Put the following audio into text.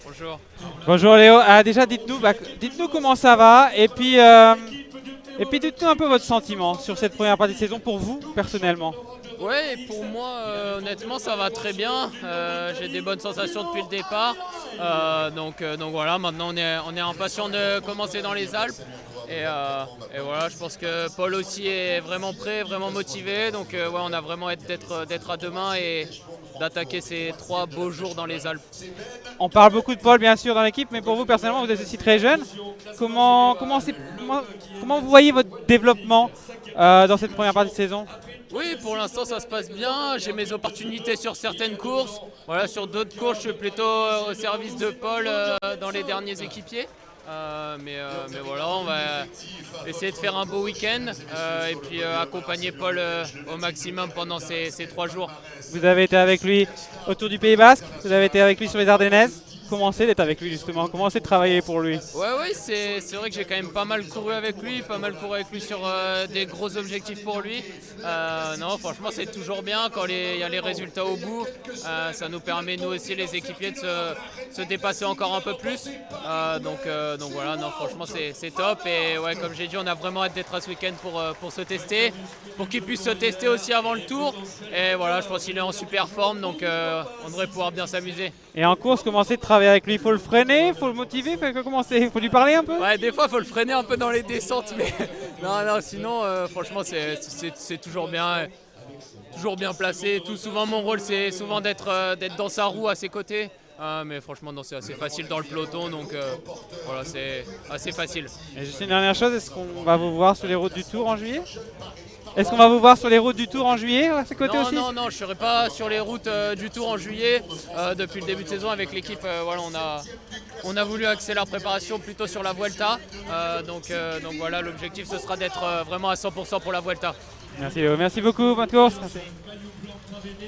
Bonjour. Bonjour Léo. Déjà dites-nous comment ça va et puis dites-nous un peu votre sentiment sur cette première partie de saison pour vous personnellement. Ouais, et pour moi, honnêtement, ça va très bien. J'ai des bonnes sensations depuis le départ. Donc voilà, maintenant on est impatient de commencer dans les Alpes. Et voilà, je pense que Paul aussi est vraiment prêt, vraiment motivé. Donc ouais, on a vraiment hâte d'être à demain et d'attaquer ces 3 beaux jours dans les Alpes. On parle beaucoup de Paul bien sûr dans l'équipe, mais pour vous personnellement, vous êtes aussi très jeune. Comment vous voyez votre développement dans cette première partie de saison? Oui, pour l'instant ça se passe bien. J'ai mes opportunités sur certaines courses. Voilà, sur d'autres courses, je suis plutôt au service de Paul dans les derniers équipiers. Mais voilà, on va essayer de faire un beau week-end et puis accompagner Paul au maximum pendant ces 3 jours. Vous avez été avec lui autour du Pays Basque, vous avez été avec lui sur les Ardennaises. Comment c'est d'être avec lui justement? Comment c'est de travailler pour lui? Ouais, c'est vrai que j'ai quand même pas mal couru avec lui, sur des gros objectifs pour lui. Non, franchement, c'est toujours bien quand il y a les résultats au bout. Ça nous permet, nous aussi, les équipiers, de se dépasser encore un peu plus. Donc voilà, non, franchement, c'est top. Et ouais, comme j'ai dit, on a vraiment hâte d'être à ce week-end pour se tester, pour qu'il puisse se tester aussi avant le tour. Et voilà, je pense qu'il est en super forme, donc on devrait pouvoir bien s'amuser. Et en course, comment c'est de travailler avec lui? Il faut le freiner, il faut le motiver, il faut lui parler un peu? Ouais, des fois, il faut le freiner un peu dans les descentes, mais non, sinon, franchement, c'est toujours bien placé. Tout souvent, mon rôle, c'est souvent d'être dans sa roue à ses côtés. Mais franchement, non, c'est assez facile dans le peloton, donc voilà, c'est assez facile. Et juste une dernière chose, est-ce qu'on va vous voir sur les routes du Tour en juillet? Est-ce qu'on va vous voir sur les routes du Tour en juillet à ses côtés aussi? Non, je ne serai pas sur les routes du Tour en juillet. Depuis le début de saison, avec l'équipe, voilà, on a voulu axer la préparation plutôt sur la Vuelta. Donc voilà, l'objectif, ce sera d'être vraiment à 100% pour la Vuelta. Merci Léo, merci beaucoup, bonne course. Merci.